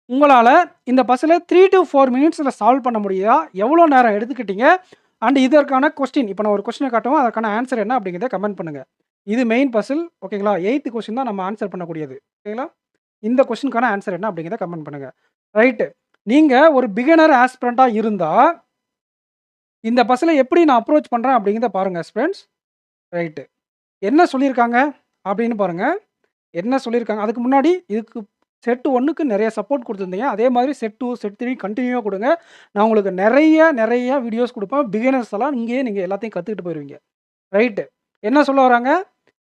உங்களால இந்த பசில 3 டூ 4 மினிட்ஸ்ல சால்வ் பண்ண முடியுதா? எவ்வளோ நேரம் எடுத்துக்கிட்டீங்க? அண்ட் இதற்கான கொஸ்டின் இப்ப நான் ஒரு கொஸ்டின காட்டுவேன். அதற்கான ஆன்ஸர் என்ன அப்படிங்கிறத கமெண்ட் பண்ணுங்க. இது மெயின் பசில் ஓகேங்களா? 8த் கொஸ்டின் தான் நம்ம ஆன்ஸர் பண்ணக்கூடியது. ஓகேங்களா? இந்த கொஸ்டினுக்கான ஆன்ஸர் என்ன அப்படிங்கிறத கமெண்ட் பண்ணுங்க. ரைட். நீங்க ஒரு பிகினர் ஆஸ்பிரண்டா இருந்தா, இந்த பசில எப்படி நான் அப்ரோச் பண்றேன் அப்படிங்கிறத பாருங்க ஃபிரெண்ட்ஸ். ரைட். என்ன சொல்லியிருக்காங்க அப்படின்னு பாருங்க. என்ன சொல்லியிருக்காங்க? அதுக்கு முன்னாடி இதுக்கு செட் 1க்கு நெறைய சப்போர்ட் குடுத்துருந்தீங்க. அதே மாதிரி செட் 2, செட் 3 கன்டினியூவா குடுங்க. நான் உங்களுக்கு நெறைய வீடியோஸ் குடுப்பேன். பிகினர்ஸ் எல்லாம் இங்கேயே நீங்க எல்லாத்தையும் கத்துக்கிட்டு போயிருவீங்க. ரைட். என்ன சொல்ல வராங்க?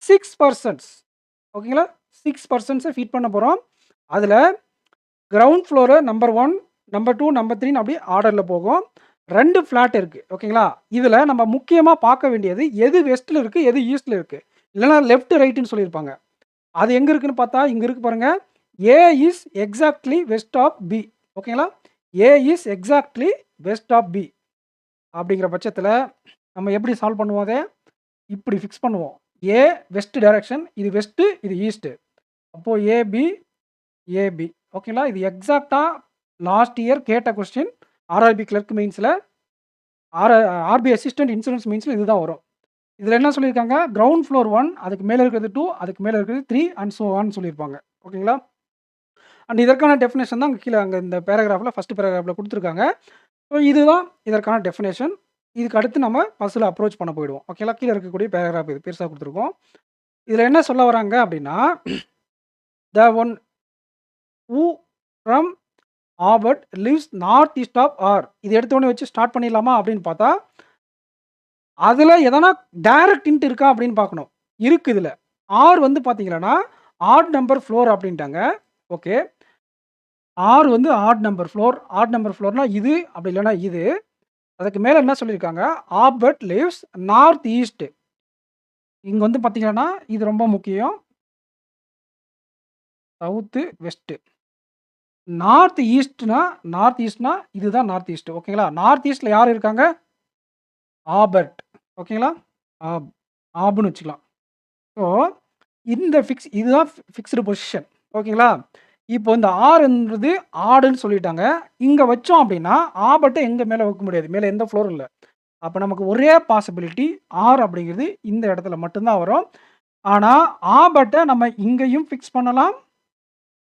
6 பெர்சன்ட்ஸ் ஓகேங்களா? 6 பெர்சன்ட்ஸ ஃபீட் பண்ண போறோம். அதுல கிரவுண்ட் ஃப்ளோர நம்பர் 1, நம்பர் 2, நம்பர் 3ன்னு அப்படியே ஆர்டர்ல போகும். 2 ஃபிளாட் இருக்கு. ஓகேங்களா? இதுல நம்ம முக்கியமா பார்க்க வேண்டியது எது வெஸ்ட்ல இருக்கு, எது ஈஸ்ட்ல இருக்கு. இல்லன்னா லெஃப்ட், ரைட்ன்னு சொல்லியிருப்பாங்க. அது எங்க இருக்குன்னு பார்த்தா, இங்க இருக்கு பாருங்க. A is exactly west of B. ஓகேங்களா? A is exactly west of B. அப்படிங்கிற பட்சத்தில, நம்ம எப்படி சால்வ் பண்ணுவோம் அத? இப்படி ஃபிக்ஸ் பண்ணுவோம். A west direction. இது வெஸ்ட், இது ஈஸ்ட். அப்போ ஏபி, ஏபி. ஓகேங்களா? இது எக்ஸாக்ட்டா லாஸ்ட் இயர் கேட்ட கொஸ்டின். ஆர்ஆர்பி கிளர்க் மெயின்ஸ்ல, ஆர்பி அசிஸ்டன்ட் இன்சூரன்ஸ் மெயின்ஸ்ல இதுதான் வரும். இதுல என்ன சொல்லியிருக்காங்க? கிரவுண்ட் ஃப்ளோர் 1, அதுக்கு மேல இருக்கிறது 2, அதுக்கு மேல இருக்கிறது 3 அண்ட் சோ ஆன் சொல்லியிருப்பாங்க. ஓகேங்களா? அண்ட் இதற்கான டெஃபினிஷன் தான் கீழ அங்க இந்த பேராகிராஃப்ல ஃபர்ஸ்ட் பேராகிராஃப்ல குடுத்துருக்காங்க. ஸோ இதுதான் இதற்கான டெஃபினிஷன். இதுக்கு அடுத்து நம்ம பசில அப்ரோச் பண்ண போயிடுவோம். ஓகேங்களா? கீழ இருக்கக்கூடிய பேராகிராஃப் இது பெருசா குடுத்துருக்கோம். இதுல என்ன சொல்ல வராங்க அப்படின்னா, the one who from Albert lives north east of R. இது எடுத்த உடனே வச்சு ஸ்டார்ட் பண்ணிடலாமா அப்படின்னு பார்த்தா, அதுல எதனா டைரக்ட் ஹிண்ட் இருக்கா அப்படின்னு பார்க்கணும். இருக்கு இதுல. ஆர் வந்து பார்த்தீங்கன்னா, ஆட் நம்பர் ஃப்ளோர் அப்படின்ட்டாங்க. ஓகே. ஆர் வந்து odd number floor. Odd number ஃப்ளோர்னா இது, அப்படி இல்லன்னா இது. அதுக்கு மேல என்ன சொல்லியிருக்காங்க? Albert lives north east. இங்க வந்து பார்த்தீங்கன்னா, இது ரொம்ப முக்கியம். South, west. நார்த் ஈஸ்ட்னா இதுதான் நார்த் ஈஸ்ட். ஓகேங்களா? நார்த் ஈஸ்ட்ல யார் இருக்காங்க? ஆபர்ட். ஓகேங்களா? ஆப். ஆப்ன்னு வச்சுக்கலாம். ஸோ, இந்த இதுதான் ஃபிக்ஸ்டு பொசிஷன். ஓகேங்களா? இப்போ இந்த ஆர்ன்றது ஆடுன்னு சொல்லிட்டாங்க. இங்க வச்சோம் அப்படின்னா, ஆபர்ட்ட எங்க மேல வைக்க முடியாது. மேல எந்த ஃப்ளோரும் இல்ல. அப்ப நமக்கு ஒரே பாசிபிலிட்டி ஆர் அப்படிங்கிறது இந்த இடத்துல மட்டும் தான் வரும். ஆனா, ஆபர்ட்ட நம்ம இங்கேயும் ஃபிக்ஸ் பண்ணலாம்.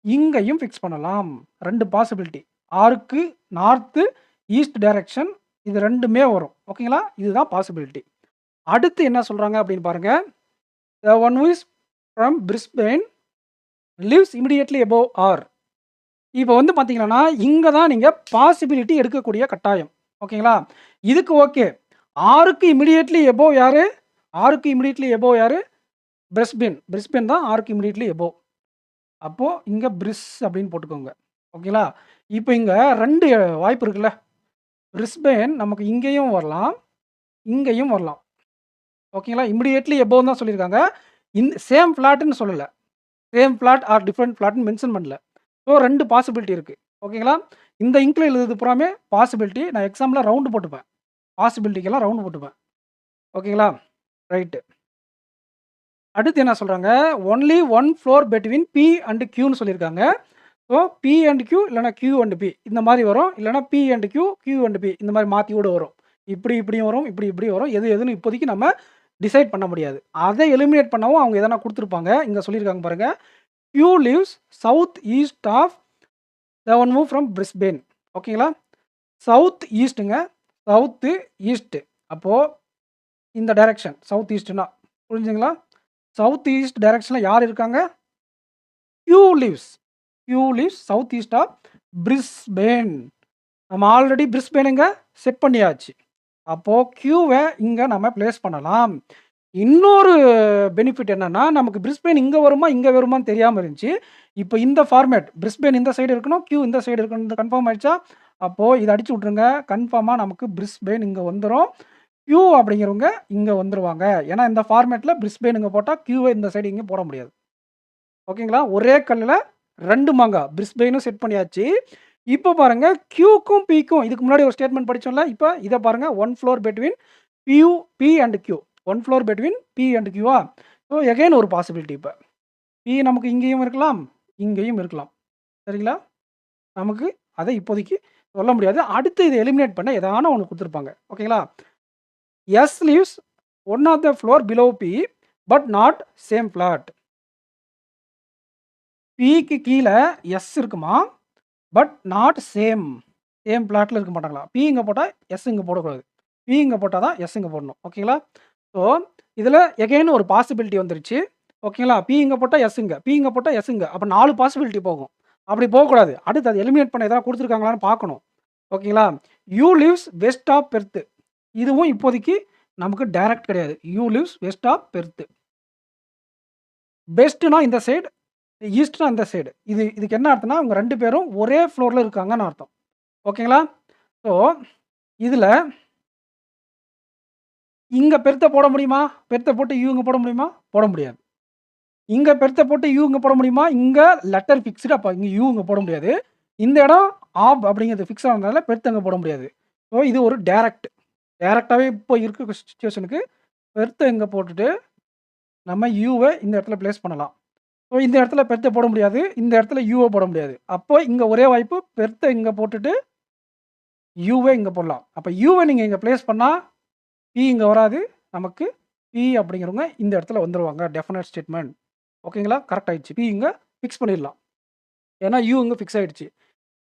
இங்கேயும் ஃபிக்ஸ் பண்ணலாம். 2 பாசிபிலிட்டி. ஆர்க்கு நார்த், ஈஸ்ட் டைரக்ஷன் இது 2மே வரும். ஓகேங்களா? இதுதான் பாசிபிலிட்டி. அடுத்து என்ன சொல்றாங்க அப்படின்னு பாருங்க. The one who is from Brisbane lives immediately above R. இப்போ வந்து பார்த்தீங்கன்னா, இங்க தான் நீங்க பாசிபிலிட்டி எடுக்கக்கூடிய கட்டாயம். ஓகேங்களா? இதுக்கு ஓகே. ஆருக்கு இமிடியேட்லி அபோவ் யாரு? ஆருக்கு இமிடியேட்லி அபோவ் யாரு? பிரிஸ்பேன். பிரிஸ்பேன் தான் ஆருக்கு இமிடியேட்லி அபோவ். அப்போ இங்க பிரிஸ் அப்படின்னு போட்டுக்கோங்க. ஓகேங்களா? இப்போ இங்க 2 வாய்ப்பு இருக்குல்ல. பிரிஸ்பேன் நமக்கு இங்கேயும் வரலாம், இங்கேயும் வரலாம். ஓகேங்களா? இமிடியேட்லி அபோவ்ன்னு தான் சொல்லியிருக்காங்க. சேம் ஃபிளாட்ன்னு சொல்லல. சேம் ஃபிளாட் ஆர் டிஃபரண்ட் ஃபிளாட்ன்னு மென்ஷன் பண்ணல. ஸோ 2 பாசிபிலிட்டி இருக்கு. ஓகேங்களா? இந்த இங்க்ல எழுதுறது பூராமே பாசிபிலிட்டி. நான் எக்ஸாம்ல ரவுண்ட் போட்டுப்பேன். பாசிபிலிட்டிக்கெல்லாம் ரவுண்ட் போட்டுப்பேன். ஓகேங்களா? ரைட். அடுத்து என்ன சொல்றாங்க? Only one floor between P and கியூன்னு சொல்லியிருக்காங்க. ஸோ பி அண்ட் கியூ இல்லன்னா கியூ அண்ட் பி இந்த மாரி வரும். இல்லன்னா P and Q, Q and P இந்த மாரி மாத்தி கூட வரும். இப்படியும் வரும், இப்படியும் வரும். எதுன்னு இப்போதைக்கு நம்ம டிசைட் பண்ண முடியாது. அத எலிமினேட் பண்ணவும் அவங்க எதனா குடுத்துருப்பாங்க. இங்க சொல்லியிருக்காங்க பாருங்க. Q lives south east of the one move from Brisbane. ஓகேங்களா? சவுத் ஈஸ்ட்ங்க. South east. அப்போ இந்த டைரக்ஷன் சவுத் ஈஸ்ட்னா புரிஞ்சுங்களா? சவுத் ஈஸ்ட் டைரக்ஷன்ல யார் இருக்காங்க? Q lives. Q lives south east of Brisbane. நம்ம ஆல்ரெடி பிரிஸ்பேன் இங்க செட் பண்ணியாச்சு. அப்போ கியூவ இங்க நம்ம பிளேஸ் பண்ணலாம். இன்னொரு பெனிஃபிட் என்னன்னா, நமக்கு பிரிஸ்பேன் இங்க வருமா, இங்க வருமான்னு தெரியாம இருந்துச்சு. இப்போ இந்த ஃபார்மேட் பிரிஸ்பேன் இந்த சைடு இருக்கணும், கியூ இந்த சைடு இருக்கணும் கன்ஃபார்ம் ஆயிடுச்சா? அப்போ இத அடிச்சு விட்டுருங்க. கன்ஃபார்மா நமக்கு பிரிஸ்பேன் இங்க வந்துரும். கியூ அப்படிங்கிறவங்க இங்க வந்துருவாங்க. ஏன்னா இந்த ஃபார்மேட்ல பிரிஸ்பேன் இங்க போட்டா கியூவ இந்த சைடு இங்க போட முடியாது. ஓகேங்களா? ஒரே கல்லுல 2 மாங்கா. பிரிஸ்பெயினும் செட் பண்ணியாச்சு. இப்போ பாருங்க கியூக்கும், பிக்கும் இதுக்கு முன்னாடி ஒரு ஸ்டேட்மெண்ட் படிச்சோம்ல. இப்ப இத பாருங்க. 1 floor between P and Q. 1 floor between P and கியூவா? ஸோ எகைன் ஒரு பாசிபிலிட்டி இப்ப. பி நமக்கு இங்கேயும் இருக்கலாம், இங்கேயும் இருக்கலாம். சரிங்களா? நமக்கு அதை இப்போதைக்கு சொல்ல முடியாது. அடுத்து இதை எலிமினேட் பண்ண ஏதான ஒண்ணு குடுத்துருப்பாங்க. ஓகேங்களா? S lives one of the floor below B but not same flat. பிக்கு கீழ எஸ் இருக்குமா, பட் நாட் சேம். சேம் ஃப்ளாட்ல இருக்க மாட்டாங்களாம். பி இங்க போட்டா, எஸ் இங்க போடக்கூடாது. பி இங்க போட்டா தான் எஸ் இங்க போடணும். ஓகேங்களா? ஸோ, இதில எகைன் ஒரு பாசிபிலிட்டி வந்துருச்சு. ஓகேங்களா? பி இங்க போட்டா எஸ் இங்க, பி இங்க போட்டா எஸ் இங்க. அப்ப 4 பாசிபிலிட்டி போகும். அப்படி போகக்கூடாது. அடுத்து அத எலிமினேட் பண்ண ஏதாவது குடுத்துருக்காங்களான்னு பார்க்கணும். ஓகேங்களா? U lives west of Perth. இதுவும் இப்போதைக்கு நமக்கு டைரக்ட் கிடையாது. U lives west of Perth. பெஸ்ட்னா இந்த சைடு, ஈஸ்ட்னா இந்த சைடு. இதுக்கு என்ன அர்த்தம்னா, இவங்க 2 பேரும் ஒரே ஃப்ளோர்ல இருக்காங்கன்னு அர்த்தம். ஓகேங்களா? ஸோ, இதில இங்க பெர்த்த போட முடியுமா? பெர்த்த போட்டு யூ இங்க போட முடியுமா? போட முடியாது. இங்க பெர்த்த போட்டு யூ இங்க போட முடியுமா? இங்க லெட்டர் ஃபிக்ஸ்டு. அப்ப இங்க யூ இங்க போட முடியாது. இந்த இடம் ஆப் அப்படிங்கிறது ஃபிக்ஸ் ஆனதுனால பெர்த் அங்க போட முடியாது. ஸோ, இது ஒரு டைரக்ட். டைரக்ட்டாவே இப்போ இருக்க சிச்சுவேஷனுக்கு பெர்த்த இங்க போட்டுட்டு, நம்ம யூவ இந்த இடத்துல பிளேஸ் பண்ணலாம். ஸோ, இந்த இடத்துல பெர்த்த போட முடியாது. இந்த இடத்துல யூவ போட முடியாது. அப்போ இங்க ஒரே வாய்ப்பு பெர்த்த இங்க போட்டுட்டு, யூவ இங்க போடலாம். அப்ப யூவ நீங்க இங்க பிளேஸ் பண்ணா, பி இங்க வராது. நமக்கு பி அப்படிங்கிறவங்க இந்த இடத்துல வந்துருவாங்க. Definite statement. ஓகேங்களா? கரெக்ட் ஆயிடுச்சு. பி இங்க ஃபிக்ஸ் பண்ணிடலாம். ஏன்னா, யூ இங்க ஃபிக்ஸ் ஆயிடுச்சு.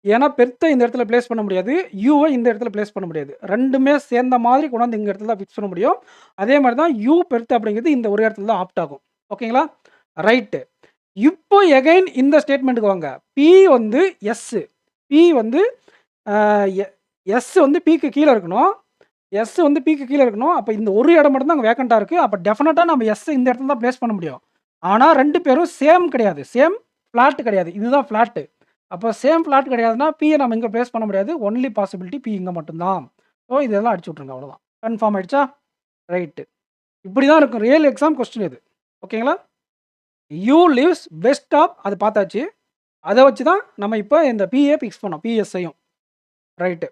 ஏன்னா, பெர்த்த இந்த இடத்துல பிளேஸ் பண்ண முடியாது. யூவ இந்த இடத்துல பிளேஸ் பண்ண முடியாது. 2மே சேர்ந்த மாதிரி கொண்டாந்து இந்த இடத்துல தான் ஃபிக்ஸ் பண்ண முடியும். அதே மாரி தான் யூ பெர்த் அப்படிங்கிறது இந்த ஒரு இடத்துல தான் ஆப்ட் ஆகும். ஓகேங்களா? ரைட்டு. இப்போ எகைன் இந்த ஸ்டேட்மென்ட்க்கு வாங்க. பி வந்து எஸ். பி வந்து அ எ எஸ் வந்து பிக்கு கீழ இருக்கணும். எஸ் வந்து பிக்கு கீழ இருக்கணும். அப்ப இந்த ஒரு இடம் மட்டும் தான் அங்க வேக்கன்ட்டா இருக்கு. அப்ப டெஃபினட்டா நம்ம எஸ் இந்த இடத்துல தான் பிளேஸ் பண்ண முடியும். ஆனா 2 பேரும் சேம் கிடையாது. சேம் ஃப்ளாட் கிடையாது. இதுதான் ஃப்ளாட். அப்ப சேம் ஃப்ளாட் கிடையாதுன்னா, பிய நம்ம இங்க பிளேஸ் பண்ண முடியாது. ஒன்லி பாசிபிலிட்டி பி இங்க மட்டும் தான். ஸோ இதெல்லாம் அடிச்சு விட்டுருங்க அவ்வளோதான். கன்ஃபார்ம் ஆயிடுச்சா? ரைட். இப்படி தான் இருக்கும். ரியல் எக்ஸாம் கொஸ்டின் இது. ஓகேங்களா? யூ லிவ்ஸ் வெஸ்ட் ஆஃப் அது பார்த்தாச்சு. அத வச்சு தான் நம்ம இப்ப இந்த பிஏ ஃபிக்ஸ் பண்ணோம். பிஎஸ்ஐயும். Right.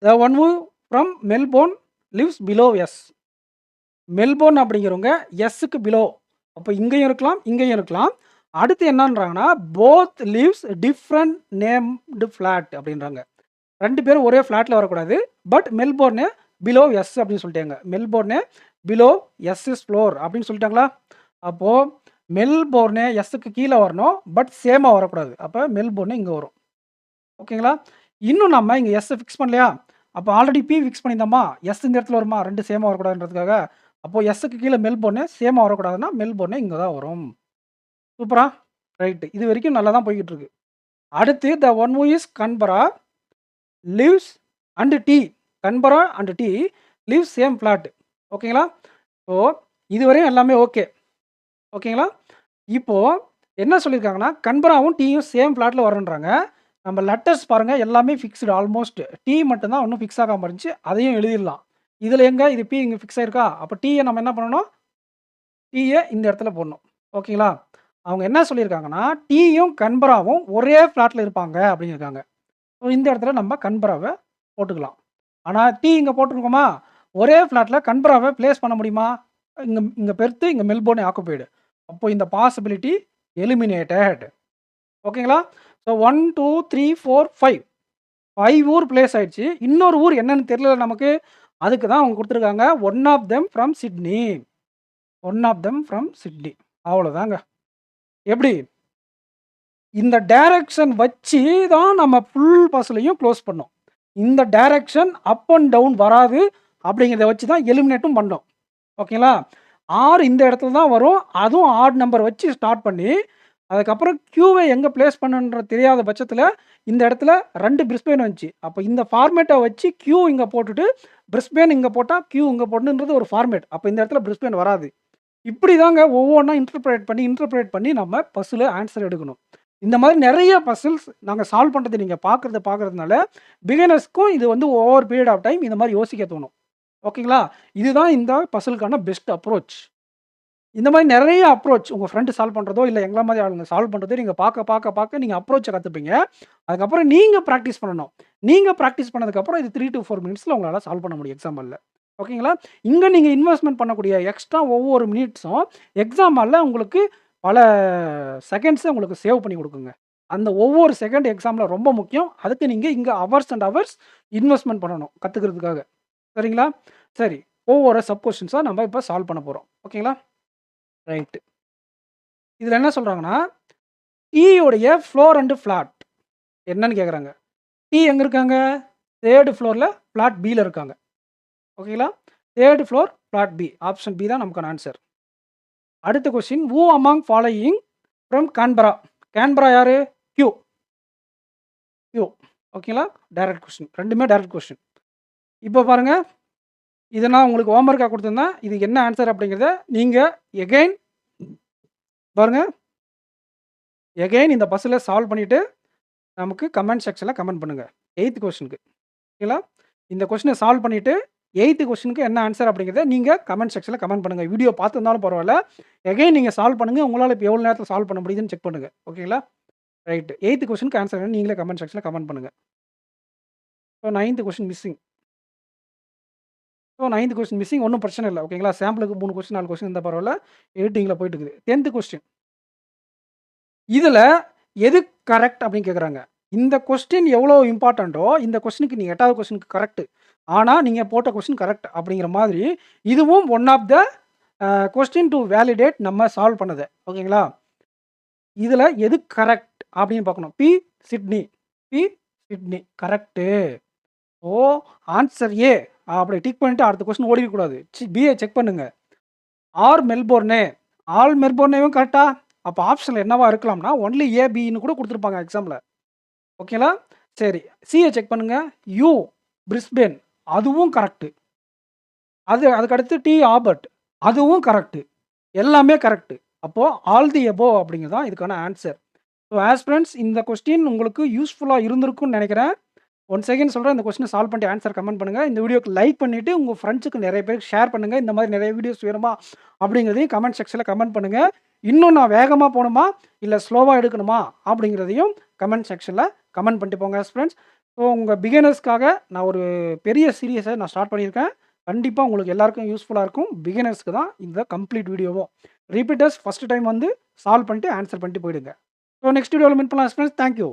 The one who from Melbourne lives below S. Melbourne அப்படிங்கிறவங்க எஸ்ஸுக்கு பிலோ. அப்ப இங்கேயும் இருக்கலாம், இங்கேயும் இருக்கலாம். அடுத்து என்னன்றாங்கன்னா, both lives different named flat அப்படின்றாங்க. 2 பேரும் ஒரே ஃப்ளாட்ல வரக்கூடாது. பட் மெல்போர்னு பிலோ எஸ் அப்படின்னு சொல்லிட்டாங்க. மெல்போர்னு பிலோ எஸ் இஸ் ஃப்ளோர் அப்படின்னு சொல்லிட்டாங்களா? அப்போ மெல்போர்னு எஸ்ஸுக்கு கீழ வரணும். பட் சேமா வரக்கூடாது. அப்ப மெல்போர்னு இங்க வரும். ஓகேங்களா? இன்னும் நம்ம இங்க எஸ் ஃபிக்ஸ் பண்ணலையா? அப்ப ஆல்ரெடி பி ஃபிக்ஸ் பண்ணியிருந்தோமா? எஸ் இந்த இடத்துல வருமா? 2 சேமா வரக்கூடாதுன்றதுக்காக. அப்போ எஸ்ஸுக்கு கீழ மெல்போர்னு சேமா வரக்கூடாதுன்னா, மெல்போர்னு இங்க தான் வரும். சூப்பரா? ரைட். இது வரைக்கும் நல்லா தான் போய்க்கிட்டு இருக்கு. அடுத்து the one who is Canberra lives and T. Canberra and T lives same flat. ஓகேங்களா? ஸோ இதுவரையும் எல்லாமே ஓகே. ஓகேங்களா? இப்போ என்ன சொல்லியிருக்காங்கன்னா, கன்பராவும் டீயும் சேம் ஃப்ளாட்ல வரேன்றாங்க. நம்ம லெட்டர்ஸ் பாருங்க எல்லாமே ஃபிக்ஸ்டு ஆல்மோஸ்ட். டி மட்டும் தான் இன்னும் ஃபிக்ஸ் ஆகாம இருந்துச்சு. அதையும் எழுதிடலாம். இதில எங்க இது பி இங்க ஃபிக்ஸ் ஆயிருக்கா? அப்ப டீய நம்ம என்ன பண்ணணும்? டீய இந்த இடத்துல போடணும். ஓகேங்களா? அவங்க என்ன சொல்லியிருக்காங்கன்னா, டீயும் கன்பராவும் ஒரே ஃப்ளாட்ல இருப்பாங்க அப்படிங்கிருக்காங்க. ஸோ இந்த இடத்துல நம்ம கன்பராவ போட்டுக்கலாம். ஆனா டி இங்க போட்டுருக்கோமா? ஒரே ஃப்ளாட்ல கன்பராவ பிளேஸ் பண்ண முடியுமா? இங்க இங்க பெர்த், இங்க மெல்போர்ன் ஆக்குபைடு. அப்போ இந்த பாசிபிலிட்டி எலிமினேட்டட். ஓகேங்களா? ஸோ 1, 2, 3, 4, 5 5 ஊர் பிளேஸ் ஆயிடுச்சு. இன்னொரு ஊர் என்னன்னு தெரியல நமக்கு. அதுக்கு தான் அவங்க குடுத்துருக்காங்க. One of them from Sydney. One of them from Sydney. அவ்வளோதாங்க. எப்படி? இந்த டைரக்ஷன் வச்சு தான் நம்ம ஃபுல் பசிலையும் க்ளோஸ் பண்ணோம். இந்த டைரக்ஷன் அப் அண்ட் டவுன் வராது அப்படிங்கிறத வச்சு தான் எலிமினேட்டும் பண்ணோம். ஓகேங்களா? 6 இந்த இடத்துல தான் வரும். அதுவும் ஆட் நம்பர் வச்சு ஸ்டார்ட் பண்ணி, அதுக்கப்புறம் கியூவ எங்க பிளேஸ் பண்ணணுன்ற தெரியாத பட்சத்தில, இந்த இடத்துல 2 பிரிஸ்பேன் வந்துச்சு. அப்ப இந்த ஃபார்மேட்ட வச்சு கியூ இங்க போட்டுட்டு, பிரிஸ்பேன் இங்க போட்டா, கியூ இங்க போடணுன்றது ஒரு ஃபார்மேட். அப்ப இந்த இடத்துல பிரிஸ்பேன் வராது. இப்படி தாங்க ஒவ்வொன்னா இன்டர்பிரேட் பண்ணி நம்ம பசில ஆன்ஸர் எடுக்கணும். இந்த மாதிரி நெறைய பசில்ஸ் நாங்க சால்வ் பண்றத நீங்க பார்க்கறதுனால, பிகினர்ஸ்க்கும் இது வந்து ஓவர் பீரியட் ஆஃப் டைம் இந்த மாரி யோசிக்க தோணும். ஓகேங்களா? இதுதான் இந்த பசிலுக்கான பெஸ்ட் அப்ரோச். இந்த மாரி நெறைய அப்ரோச் உங்க ஃப்ரெண்ட் சால்வ் பண்றதோ, இல்ல எங்கள மாரி ஆளுங்க சால்வ் பண்றதோ நீங்க பார்க்க நீங்க அப்ரோச்ச கத்துப்பீங்க. அதுக்கப்புறம் நீங்க பிராக்டிஸ் பண்ணணும். நீங்க பிராக்டிஸ் பண்ணதுக்கப்புறம் இது 3 to 4 மினிட்ஸ்ல உங்களால சால்வ் பண்ண முடியும் எக்ஸாம் ஹால்ல. ஓகேங்களா? இங்க நீங்க இன்வெஸ்ட்மென்ட் பண்ணக்கூடிய எக்ஸ்ட்ரா ஒவ்வொரு மினிட்ஸும் எக்ஸாம் ஹால்ல உங்களுக்கு பல செகண்ட்ஸ உங்களுக்கு சேவ் பண்ணி குடுக்குங்க. அந்த ஒவ்வொரு செகண்ட் எக்ஸாமில் ரொம்ப முக்கியம். அதுக்கு நீங்கள் இங்கே ஹவர்ஸ் அண்ட் ஹவர்ஸ் இன்வெஸ்ட்மெண்ட் பண்ணணும் கற்றுக்கிறதுக்காக. சரிங்களா? சரி, ஒவ்வொரு சப் கொஸ்டின்ஸாக நம்ம இப்போ சால்வ் பண்ண போகிறோம். ஓகேங்களா? ரைட்டு. இதில் என்ன சொல்கிறாங்கன்னா, டீயோடைய ஃப்ளோர் அண்டு ஃப்ளாட் என்னன்னு கேட்குறாங்க. டீ எங்கே இருக்காங்க? 3rd ஃப்ளோரில் ஃப்ளாட் பியில் இருக்காங்க. ஓகேங்களா? 3rd floor flat B. Option B தான் நமக்கான ஆன்சர். அடுத்த question, who among following from Canberra? Canberra யாரு? கியூ. கியூ. ஓகேங்களா? Direct question. ரெண்டுமே டைரக்ட் கொஸ்டின். இப்போ பாருங்க, இதை நான் உங்களுக்கு ஹோம்ஒர்க்காக கொடுத்துருந்தேன். இது என்ன ஆன்சர் அப்படிங்கிறத நீங்கள் எகைன் பாருங்க, எகைன் இந்த பஸ்ஸில் சால்வ் பண்ணிவிட்டு நமக்கு கமெண்ட் செக்ஷனில் கமெண்ட் பண்ணுங்கள். 8th கொஸ்டினுக்கு. ஓகேங்களா? இந்த கொஸ்டினை சால்வ் பண்ணிவிட்டு 8th கொஸ்டினுக்கு என்ன ஆன்சர் அப்படிங்கிறத நீங்கள் கமெண்ட் செக்ஷனில் கமெண்ட் பண்ணுங்கள். வீடியோ பார்த்துருந்தாலும் பரவாயில்ல, எகைன் நீங்கள் சால்வ் பண்ணுங்கள். உங்களால் இப்போ எவ்வளோ நேரத்தில் சால்வ் பண்ண முடியுதுன்னு செக் பண்ணுங்கள். ஓகேங்களா? ரைட்டு. 8th கொஸ்டினுக்கு ஆன்சர் வேணும், நீங்களே கமெண்ட் செக்ஷனில் கமெண்ட் பண்ணுங்கள். So 9th question missing. So 9th question missing, ஒன்றும் பிரச்சனை இல்லை. ஓகேங்களா? சாம்பிளுக்கு 3 கொஸ்டின் 4 கொஸ்டின் இருந்தால் பரவாயில்ல, எடிட்டிங்கில் போயிட்டு இருக்குது. 10th question. இதில் எது கரெக்ட் அப்படின்னு கேட்குறாங்க. இந்த கொஸ்டின் எவ்வளோ இம்பார்ட்டண்ட்டோ இந்த கொஸ்டினுக்கு நீங்கள் 8வது கொஸ்டினுக்கு கரெக்ட். ஆனால் நீங்கள் போட்ட கொஸ்டின் கரெக்ட் அப்படிங்கிற மாதிரி இதுவும் one of the question to validate நம்ம சால்வ் பண்ணது. ஓகேங்களா? இதில் எது கரெக்ட் அப்படின்னு பார்க்கணும். B Sydney. B Sydney correct. Oh answer A அப்படி டிக் பண்ணிட்டு அடுத்த கொஸ்டின் ஓடிக்கக்கூடாது. பிஏ செக் பண்ணுங்க. ஆர் மெல்போர்னே. ஆல் மெல்போர்னேவும் கரெக்டா? அப்போ ஆப்ஷனில் என்னவா இருக்கலாம்னா ஒன்லி ஏ பின்னு கூட கொடுத்துருப்பாங்க எக்ஸாமில். ஓகேங்களா? சரி, சிஏ செக் பண்ணுங்க. யூ பிரிஸ்பேன் அதுவும் கரெக்டு. அதுக்கடுத்து டி ஆபர்ட் அதுவும் கரெக்டு. எல்லாமே கரெக்டு. அப்போது ஆல் தி எபோவ் அப்படிங்கிறது தான் இதுக்கான ஆன்சர். ஸோ ஆஸ்பிரண்ட்ஸ், இந்த கொஸ்டின் உங்களுக்கு யூஸ்ஃபுல்லாக இருந்திருக்கும்னு நினைக்கிறேன். ஒன் செகண்ட் சொல்கிறேன், இந்த கொஸ்டினை சால்வ் பண்ணிட்டு ஆன்சர் கமெண்ட் பண்ணுங்கள். இந்த வீடியோக்கு லைக் பண்ணிவிட்டு உங்கள் ஃப்ரெண்ட்ஸுக்கு நிறைய பேருக்கு ஷேர் பண்ணுங்கள். இந்த மாதிரி நிறைய வீடியோஸ் வேணுமா அப்படிங்கிறதையும் கமெண்ட் செக்ஷனில் கமெண்ட் பண்ணுங்கள். இன்னும் நான் வேகமாக போகணுமா இல்லை ஸ்லோவாக எடுக்கணுமா அப்படிங்கிறதையும் கமெண்ட் செக்ஷனில் கமெண்ட் பண்ணிட்டு போங்க ஃப்ரெண்ட்ஸ். ஸோ உங்கள் பிகினர்ஸ்க்காக நான் ஒரு பெரிய சீரியஸை நான் ஸ்டார்ட் பண்ணியிருக்கேன். கண்டிப்பாக உங்களுக்கு எல்லாருக்கும் யூஸ்ஃபுல்லாக இருக்கும். பிகினர்ஸ்க்கு தான் இந்த கம்ப்ளீட் வீடியோவும். ரிப்பீட்டர்ஸ் ஃபஸ்ட்டு டைம் வந்து சால்வ் பண்ணிட்டு ஆன்சர் பண்ணிட்டு போயிடுங்க. ஸோ நெக்ஸ்ட் வீடியோவில் மீட் பண்ணலாம் ஃப்ரெண்ட்ஸ். தேங்க்யூ.